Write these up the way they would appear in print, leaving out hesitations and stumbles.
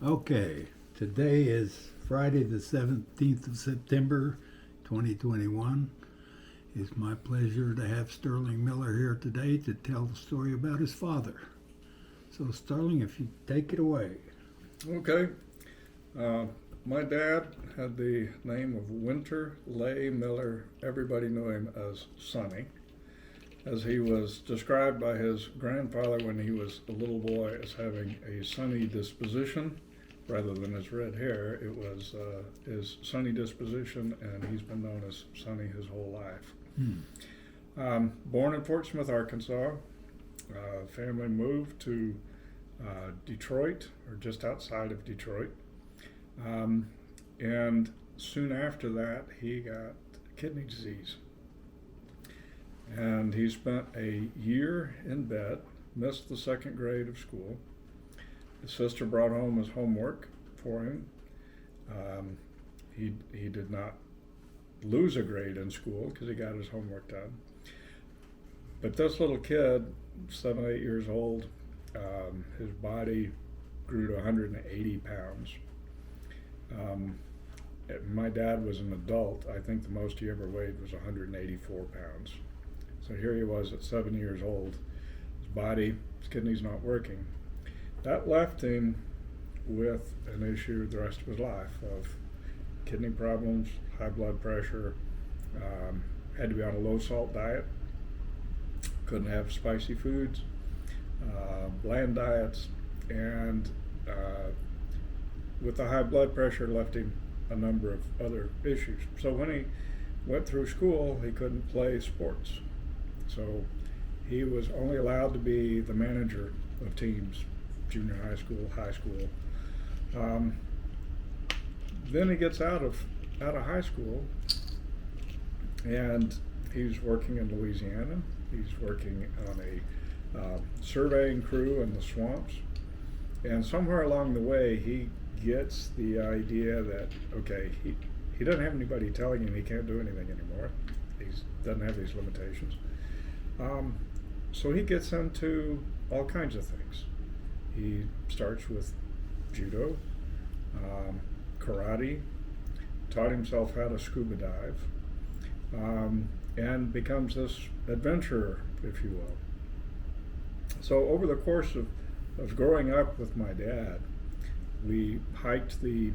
Okay, today is Friday the 17th of September 2021. It's my pleasure to have Sterling Miller here today to tell the story about his father. So Sterling, if you take it away. Okay. My dad had the name of Winter Lay Miller. Everybody knew him as Sonny, as he was described by his grandfather when he was a little boy as having a sunny disposition. Rather than his red hair, it was his sunny disposition, and he's been known as Sonny his whole life. Born in Fort Smith, Arkansas, family moved to Detroit, or just outside of Detroit, and soon after that he got kidney disease. And he spent a year in bed, missed the second grade of school. His sister brought home his homework for him. He did not lose a grade in school because he got his homework done. But this little kid, 7, 8 years old, his body grew to 180 pounds. My dad was an adult. I think the most he ever weighed was 184 pounds. So here he was at 7 years old. His body, his kidneys not working. That left him with an issue the rest of his life of kidney problems, high blood pressure, had to be on a low salt diet, couldn't have spicy foods, bland diets, and with the high blood pressure left him a number of other issues. So when he went through school, he couldn't play sports. So he was only allowed to be the manager of teams, junior high school. Then he gets out of high school, and he's working in Louisiana. He's working on a surveying crew in the swamps, and somewhere along the way he gets the idea that okay, he doesn't have anybody telling him he can't do anything anymore. He doesn't have these limitations. So he gets into all kinds of things. He starts with judo, karate, taught himself how to scuba dive, and becomes this adventurer, if you will. So over the course of growing up with my dad, we hiked the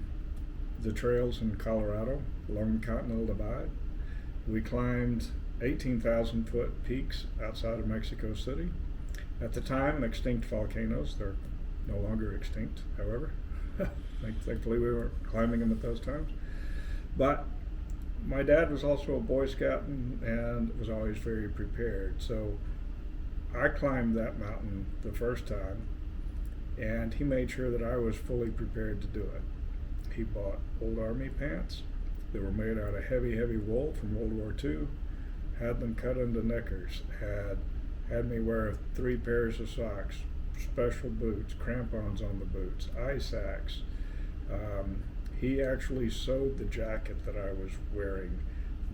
trails in Colorado along the Continental Divide. We climbed 18,000 foot peaks outside of Mexico City. At the time, extinct volcanoes. They're no longer extinct, however. Thankfully, we weren't climbing them at those times. But my dad was also a Boy Scout and was always very prepared. So I climbed that mountain the first time, and he made sure that I was fully prepared to do it. He bought old Army pants that were made out of heavy, heavy wool from World War II, had them cut into knickers, had me wear 3 pairs of socks, special boots, crampons on the boots, eye sacks. He actually sewed the jacket that I was wearing,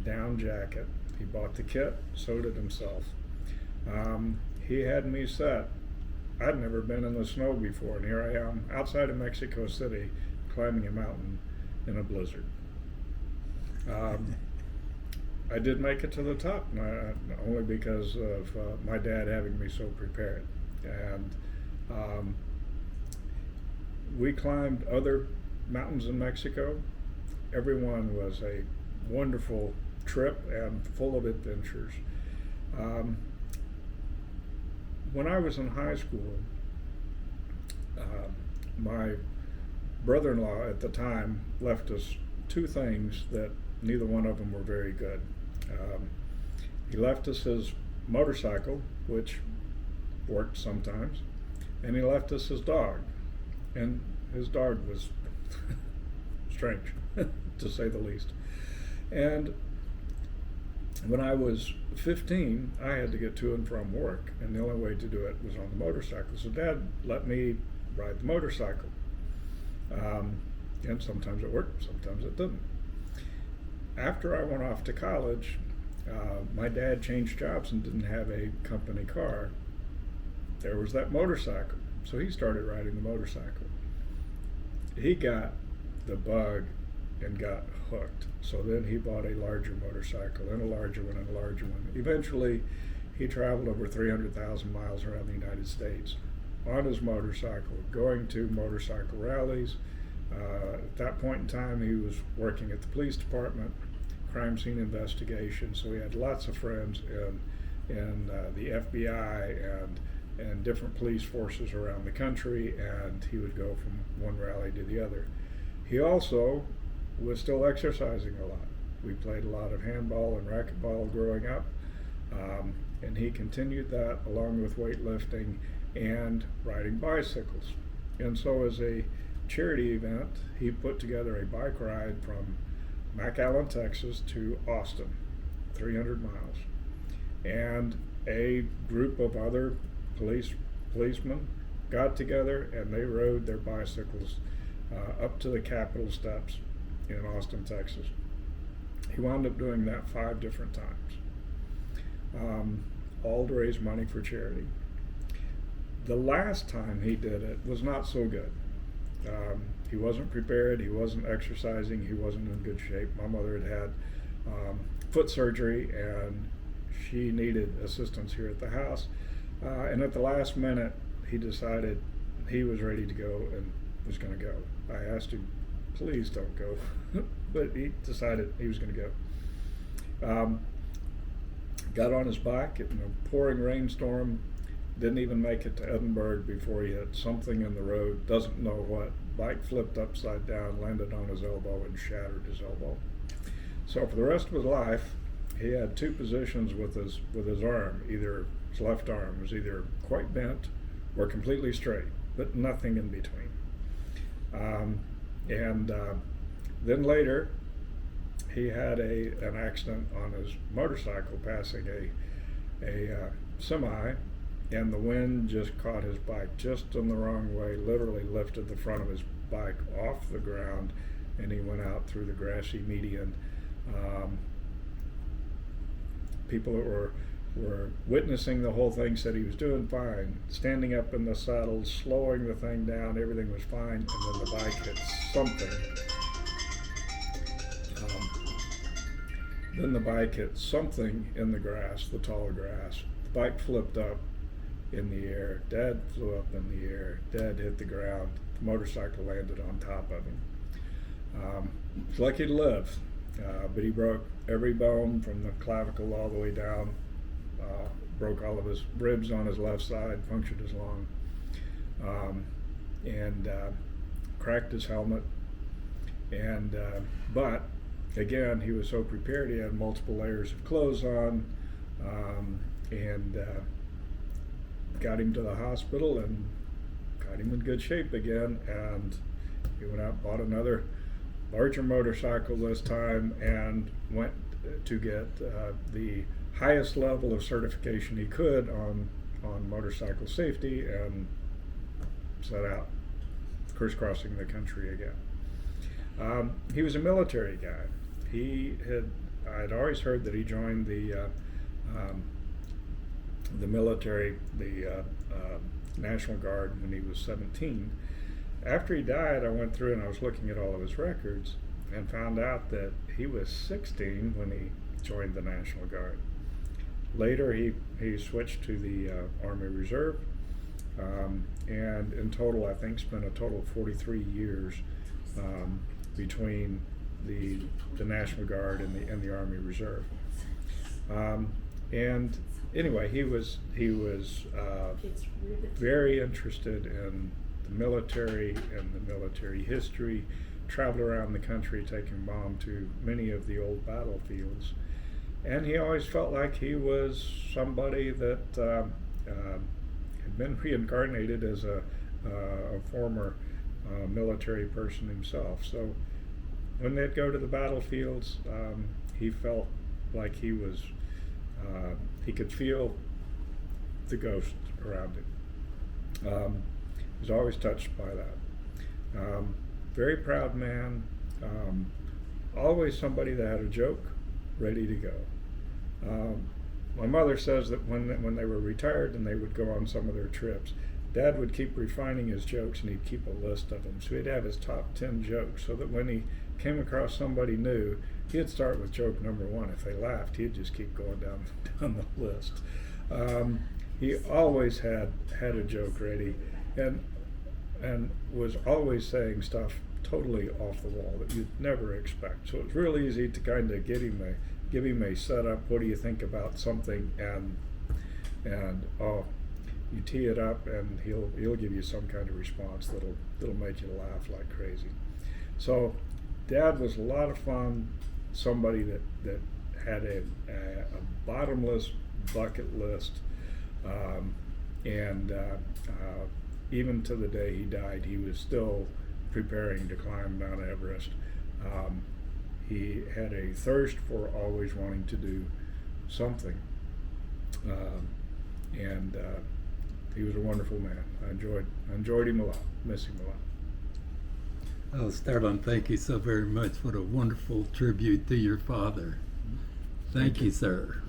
down jacket. He bought the kit, sewed it himself. He had me set. I'd never been in the snow before, and here I am outside of Mexico City climbing a mountain in a blizzard. I did make it to the top, only because of my dad having me so prepared. And we climbed other mountains in Mexico. Everyone was a wonderful trip and full of adventures. When I was in high school, my brother-in-law at the time left us 2 things that neither one of them were very good. He left us his motorcycle, which worked sometimes, and he left us his dog. And his dog was strange, to say the least. And when I was 15, I had to get to and from work, and the only way to do it was on the motorcycle. So Dad let me ride the motorcycle. And sometimes it worked, sometimes it didn't. After I went off to college, my dad changed jobs and didn't have a company car. There was that motorcycle. So he started riding the motorcycle. he got the bug and got hooked. So then he bought a larger motorcycle and a larger one and a larger one. Eventually, he traveled over 300,000 miles around the United States on his motorcycle, going to motorcycle rallies. At that point in time, he was working at the police department, crime scene investigation, so he had lots of friends in the FBI and different police forces around the country, and he would go from one rally to the other. He also was still exercising a lot. We played a lot of handball and racquetball growing up, and he continued that along with weightlifting and riding bicycles. And so as a charity event, he put together a bike ride from McAllen, Texas to Austin, 300 miles. And a group of other policemen got together and they rode their bicycles up to the Capitol steps in Austin, Texas. He wound up doing that 5 different times, all to raise money for charity. The last time he did it was not so good. He wasn't prepared, he wasn't exercising, he wasn't in good shape. My mother had foot surgery and she needed assistance here at the house. And at the last minute, he decided he was ready to go and was going to go. I asked him, please don't go, but he decided he was going to go. Got on his bike in a pouring rainstorm, didn't even make it to Edinburgh before he hit something in the road, doesn't know what. Bike flipped upside down, landed on his elbow and shattered his elbow. So for the rest of his life, he had 2 positions with his arm. Either his left arm was either quite bent or completely straight, but nothing in between. Then later, he had an accident on his motorcycle passing a semi, and the wind just caught his bike just in the wrong way, literally lifted the front of his bike off the ground, and he went out through the grassy median. People that were witnessing the whole thing said he was doing fine, standing up in the saddle, slowing the thing down, everything was fine, and then the bike hit something. Then the bike hit something in the grass, the tall grass. The bike flipped up in the air. Dad flew up in the air. Dad hit the ground. The motorcycle landed on top of him. He's lucky to live, but he broke every bone from the clavicle all the way down, broke all of his ribs on his left side, punctured his lung, and cracked his helmet. But again, he was so prepared. He had multiple layers of clothes on, and got him to the hospital and got him in good shape again. And he went out and bought another larger motorcycle this time and went to get the highest level of certification he could on motorcycle safety and set out crisscrossing the country again. He was a military guy. I'd always heard that he joined the military, the National Guard, when he was 17. After he died, I went through and I was looking at all of his records and found out that he was 16 when he joined the National Guard. Later, he switched to the Army Reserve, and in total, I think, spent a total of 43 years between the National Guard and the Army Reserve. And anyway, he was very interested in the military and the military history, traveled around the country taking Mom to many of the old battlefields. And he always felt like he was somebody that had been reincarnated as a former military person himself. So when they'd go to the battlefields, he felt like he could feel the ghosts around him. He was always touched by that. Very proud man, always somebody that had a joke ready to go. My mother says that when they were retired and they would go on some of their trips, Dad would keep refining his jokes, and he'd keep a list of them. So he'd have his top 10 jokes, so that when he came across somebody new, he'd start with joke number 1. If they laughed, he'd just keep going down the list. He always had a joke ready, and was always saying stuff totally off the wall that you'd never expect. So it's real easy to kind of give him a setup. What do you think about something? And you tee it up, and he'll give you some kind of response that'll make you laugh like crazy. So Dad was a lot of fun. Somebody that had a bottomless bucket list, and even to the day he died, he was still preparing to climb Mount Everest. He had a thirst for always wanting to do something, and he was a wonderful man. I enjoyed him a lot, miss him a lot. Oh, Sterling, thank you so very much. What a wonderful tribute to your father. Thank you, sir.